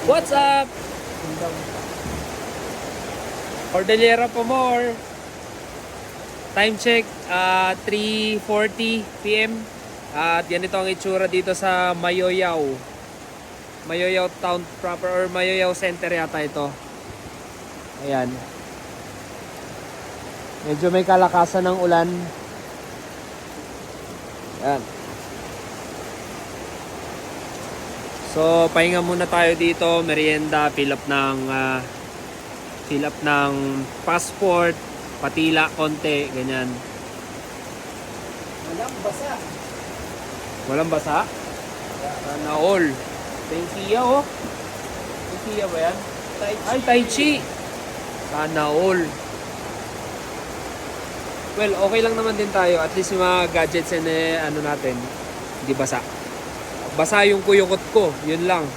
What's up? Cordillera Pomor. Time check, 3:40 p.m. At yan ito ang itsura dito sa Mayoyaw. Mayoyaw Town proper or Mayoyaw Center yata ito. Ayan. Medyo may kalakasan ng ulan. Ayan. So, pahinga muna tayo dito, merienda, fill up ng passport, patila, konti, ganyan. Walang basa. Walang basa? Sana all. Tensiya oh. Tensiya ba yan? Ay, Tai Chi. Sana all. Well, okay lang naman din tayo. At least yung mga gadgets and ano natin, hindi basa. Basa yung kuyukot ko, yun lang.